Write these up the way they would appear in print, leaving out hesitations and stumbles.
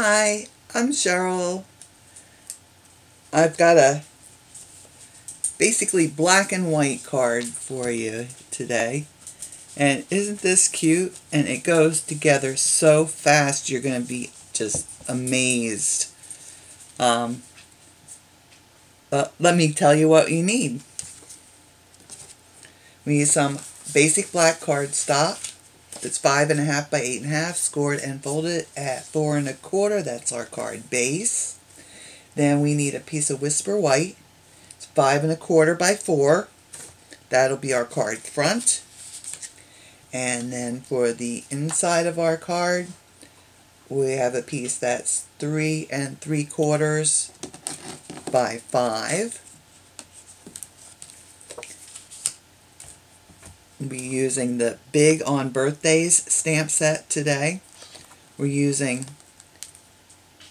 Hi, I'm Cheryl. I've got a basically black and white card for you today. And isn't this cute? And it goes together so fast you're going to be just amazed. Let me tell you what you need. We need some basic black cardstock. It's 5.5 by 8.5, scored and folded at 4 1/4. That's our card base. Then we need a piece of Whisper White. It's 5 1/4 by 4. That'll be our card front. And then for the inside of our card, we have a piece that's 3 3/4 by 5. We'll be using the Big on Birthdays stamp set today. We're using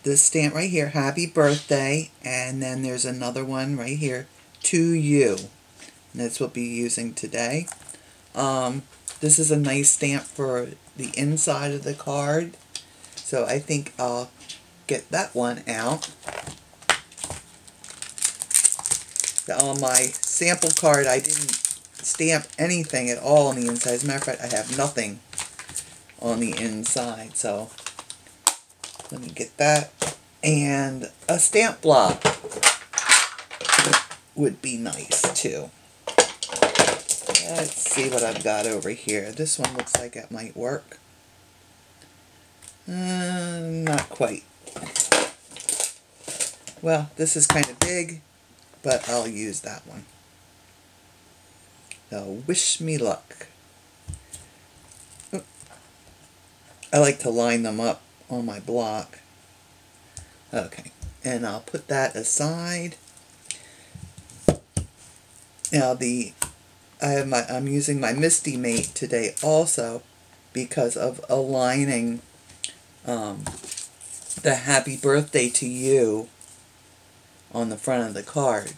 this stamp right here, Happy Birthday, and then there's another one right here, To You. And that's what we'll be using today. This is a nice stamp for the inside of the card, so I think I'll get that one out. On my sample card, I didn't stamp anything at all on the inside. As a matter of fact, I have nothing on the inside, so let me get that. And a stamp block would be nice too. Let's see what I've got over here. This one looks like it might work. Not quite. Well, this is kind of big, but I'll use that one. So, wish me luck. I like to line them up on my block. Okay, and I'll put that aside. Now I'm using my Misti mate today also because of aligning the Happy Birthday to You on the front of the card.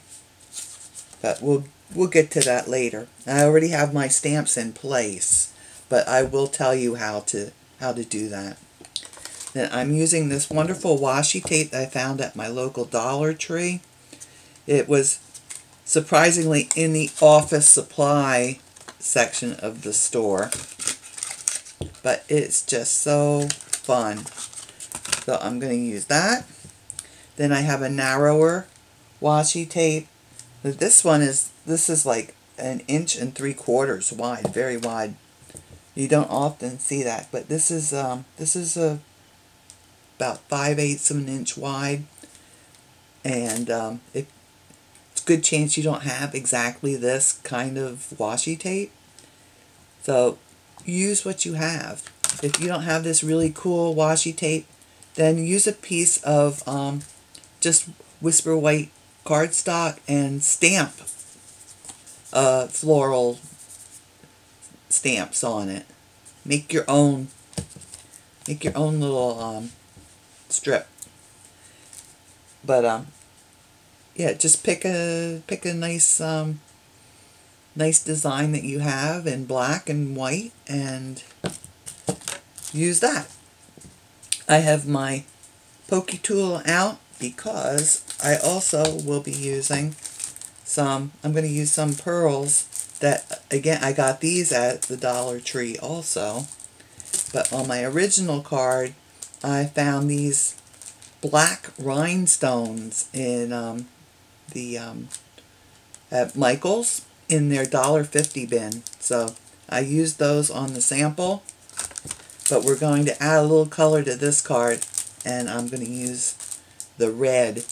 But we'll get to that later. I already have my stamps in place, but I will tell you how to do that. Then I'm using this wonderful washi tape that I found at my local Dollar Tree. It was surprisingly in the office supply section of the store, but it's just so fun. So I'm going to use that. Then I have a narrower washi tape. This is like 1 3/4 wide, very wide. You don't often see that, but this is about 5/8 of an inch wide, and it's a good chance you don't have exactly this kind of washi tape. So use what you have. If you don't have this really cool washi tape, then use a piece of just Whisper White cardstock and stamp floral stamps on it. Make your own little strip. But yeah, just pick a nice nice design that you have in black and white and use that. I have my pokey tool out because I also will be using I'm going to use some pearls that, again, I got these at the Dollar Tree also. But on my original card, I found these black rhinestones in at Michael's in their $1.50 bin. So I used those on the sample, but we're going to add a little color to this card, and I'm going to use the red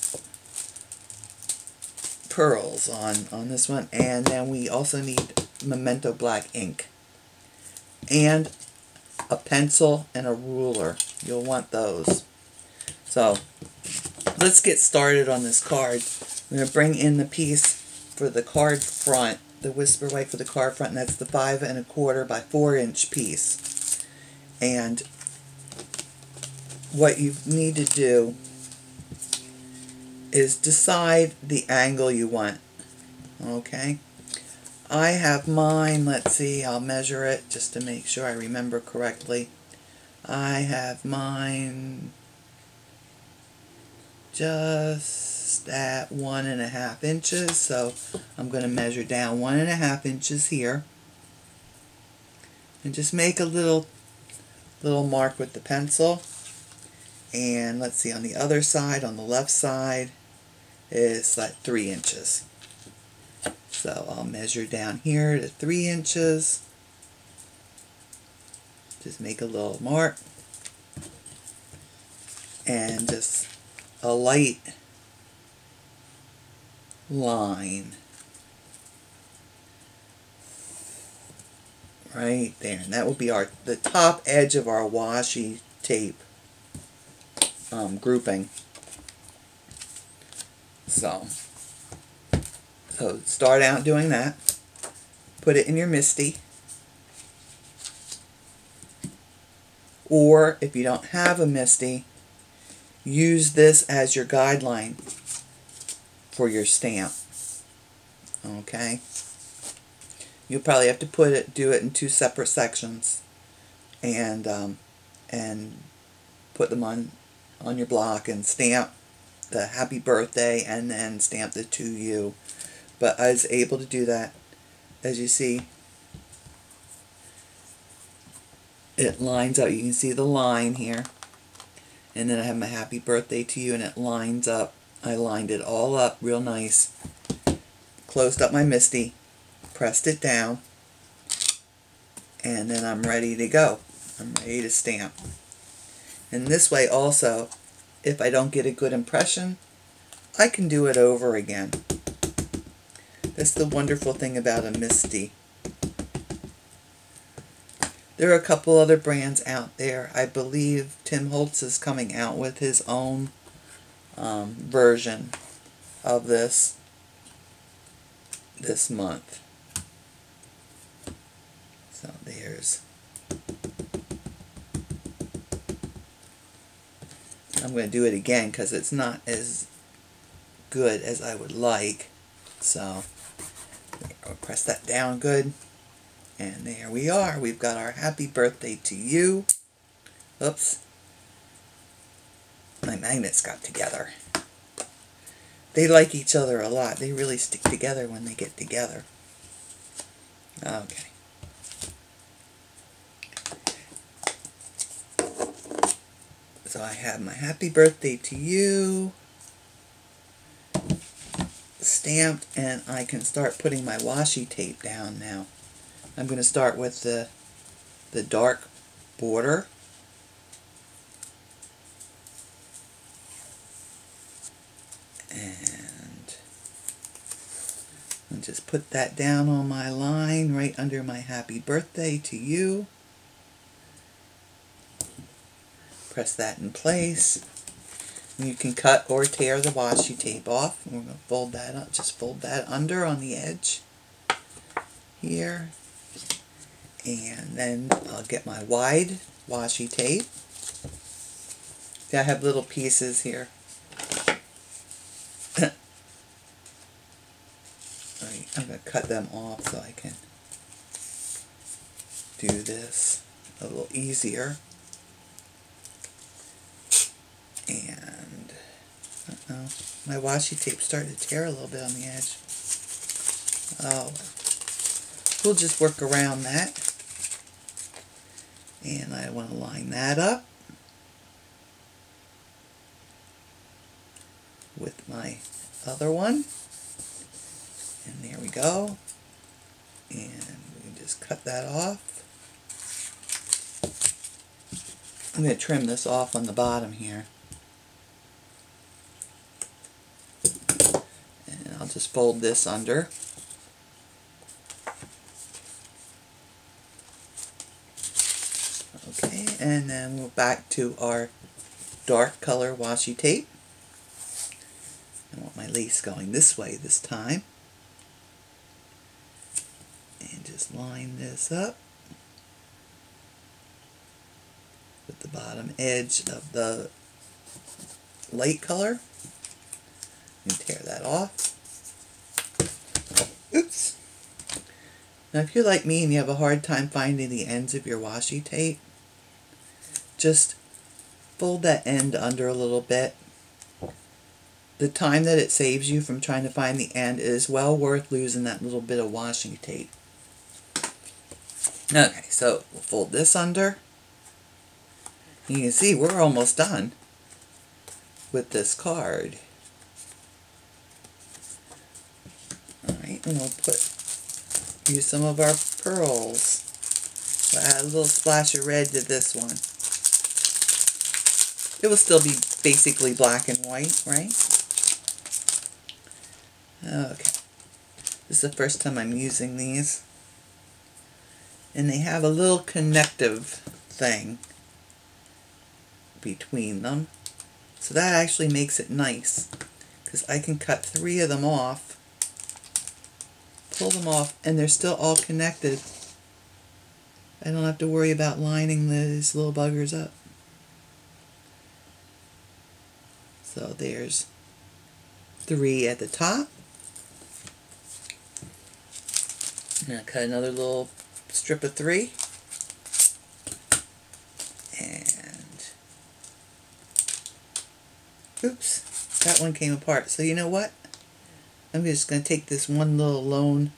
pearls on this one. And then we also need Memento black ink and a pencil and a ruler. You'll want those. So let's get started on this card. I'm going to bring in the piece for the card front, the Whisper White for the card front, and that's the 5 1/4 by 4 inch piece. And what you need to do is decide the angle you want. Okay? I have mine, let's see, I'll measure it just to make sure I remember correctly. I have mine just at 1.5 inches. So I'm going to measure down 1.5 inches here. And just make a little mark with the pencil. And let's see, on the other side, on the left side, is like 3 inches. So I'll measure down here to 3 inches. Just make a little mark. And just a light line right there, and that will be the top edge of our washi tape grouping. So start out doing that. Put it in your Misti, or if you don't have a Misti, use this as your guideline for your stamp. Okay? You'll probably have to do it in 2 separate sections, and put them on your block and stamp the happy birthday and then stamp the to you. But I was able to do that. As you see, it lines up. You can see the line here. And then I have my happy birthday to you, and it lines up. I lined it all up real nice. Closed up my Misti, pressed it down, and then I'm ready to go. I'm ready to stamp. And this way also, if I don't get a good impression, I can do it over again. That's the wonderful thing about a Misti. There are a couple other brands out there. I believe Tim Holtz is coming out with his own version of this month. So there's... I'm going to do it again because it's not as good as I would like. So I'll press that down good. And there we are. We've got our happy birthday to you. Oops. My magnets got together. They like each other a lot. They really stick together when they get together. Okay. So I have my happy birthday to you stamped, and I can start putting my washi tape down now. I'm going to start with the dark border. And I'll just put that down on my line right under my happy birthday to you. Press that in place. And you can cut or tear the washi tape off. We're going to fold that up, just fold that under on the edge here. And then I'll get my wide washi tape. See, I have little pieces here. I'm going to cut them off so I can do this a little easier. And my washi tape started to tear a little bit on the edge. Oh, we'll just work around that. And I want to line that up with my other one. And there we go. And we can just cut that off. I'm going to trim this off on the bottom here. And I'll just fold this under. Okay, and then we're back to our dark color washi tape. I want my lace going this way this time. And just line this up with the bottom edge of the light color. And tear that off. Oops. Now if you're like me and you have a hard time finding the ends of your washi tape, just fold that end under a little bit the time that it saves you from trying to find the end is well worth losing that little bit of washi tape. Okay, so we'll fold this under. You can see we're almost done with this card. Alright, and we'll use some of our pearls. We'll add a little splash of red to this one. It will still be basically black and white, right? Okay. This is the first time I'm using these. And they have a little connective thing between them. So that actually makes it nice, because I can cut 3 of them off, pull them off, and they're still all connected. I don't have to worry about lining these little buggers up. So there's 3 at the top. I'm going to cut another little strip of 3. And, oops, that one came apart. So you know what? I'm just going to take this one little lone.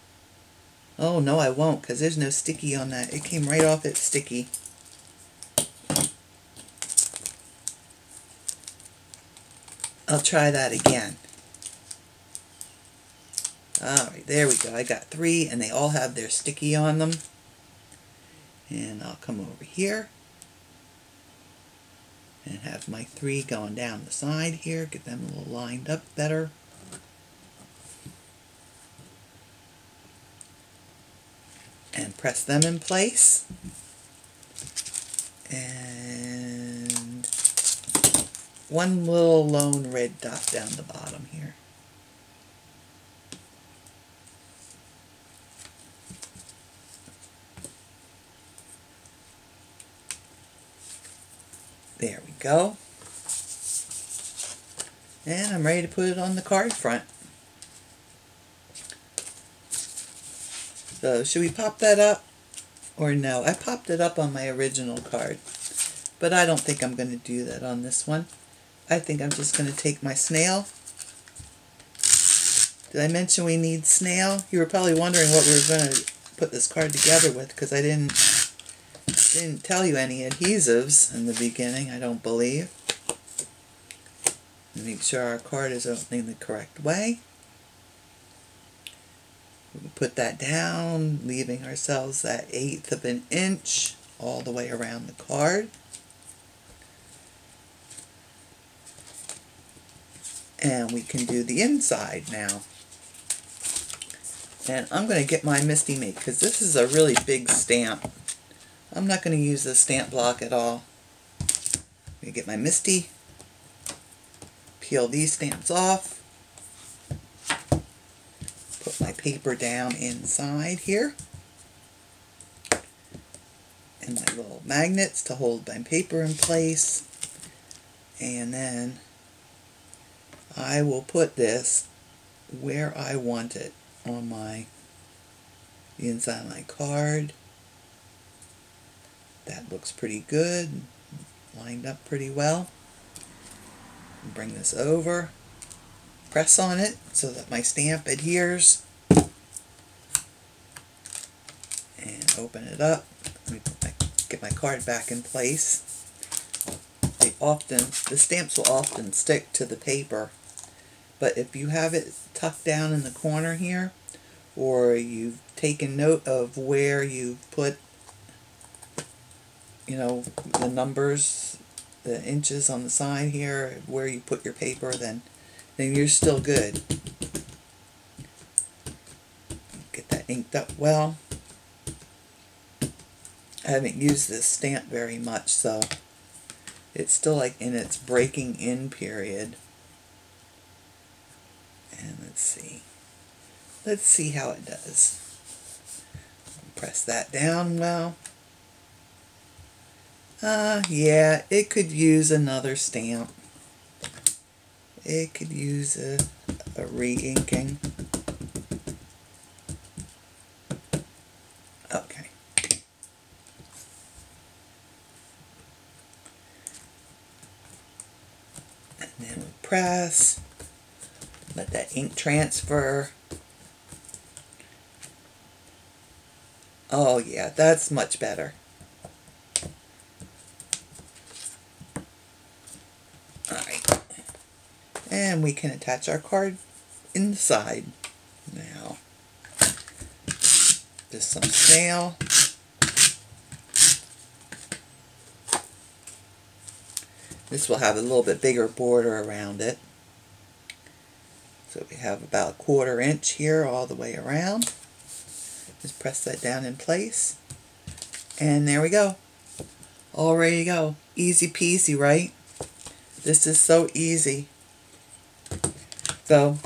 Oh no, I won't, because there's no sticky on that. It came right off its sticky. I'll try that again. Alright, there we go. I got 3 and they all have their sticky on them. And I'll come over here and have my 3 going down the side here. Get them a little lined up better. And press them in place. And one little lone red dot down the bottom here. There we go. And I'm ready to put it on the card front. So should we pop that up or no? I popped it up on my original card, but I don't think I'm going to do that on this one. I think I'm just going to take my snail. Did I mention we need snail? You were probably wondering what we were going to put this card together with, because I didn't tell you any adhesives in the beginning, I don't believe. Make sure our card is opening the correct way. We'll put that down, leaving ourselves that 1/8 of an inch all the way around the card. And we can do the inside now. And I'm going to get my Misti mate, because this is a really big stamp. I'm not going to use this stamp block at all. I'm going to get my Misti, peel these stamps off, put my paper down inside here, and my little magnets to hold my paper in place, and then I will put this where I want it on the inside of my card. That looks pretty good, lined up pretty well. Bring this over, press on it so that my stamp adheres, and open it up. Let me get my card back in place. The stamps will often stick to the paper, but if you have it tucked down in the corner here, or you've taken note of where you've put, you know, the numbers, the inches on the side here, where you put your paper, then you're still good. Get that inked up well. I haven't used this stamp very much, so it's still like in its breaking in period. And let's see how it does. Press that down well. Yeah, it could use another stamp. It could use a re-inking. Okay. And then we press, Let that ink transfer. Oh yeah, that's much better. Alright. And we can attach our card inside. Now, just some snail. This will have a little bit bigger border around it. So we have about 1/4 inch here all the way around. Just press that down in place. And there we go. All ready to go. Easy peasy, right? This is so easy. So,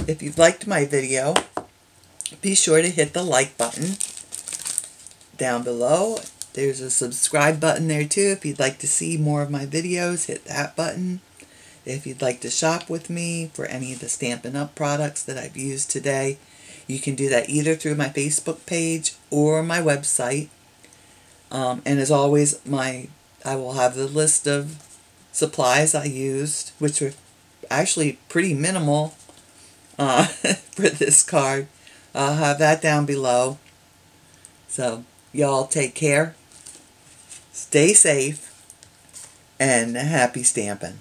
if you've liked my video, be sure to hit the like button down below. There's a subscribe button there too. If you'd like to see more of my videos, hit that button. If you'd like to shop with me for any of the Stampin' Up! Products that I've used today, you can do that either through my Facebook page or my website. And as always, I will have the list of supplies I used, which were actually pretty minimal for this card. I'll have that down below. So, y'all take care. Stay safe, and happy stamping.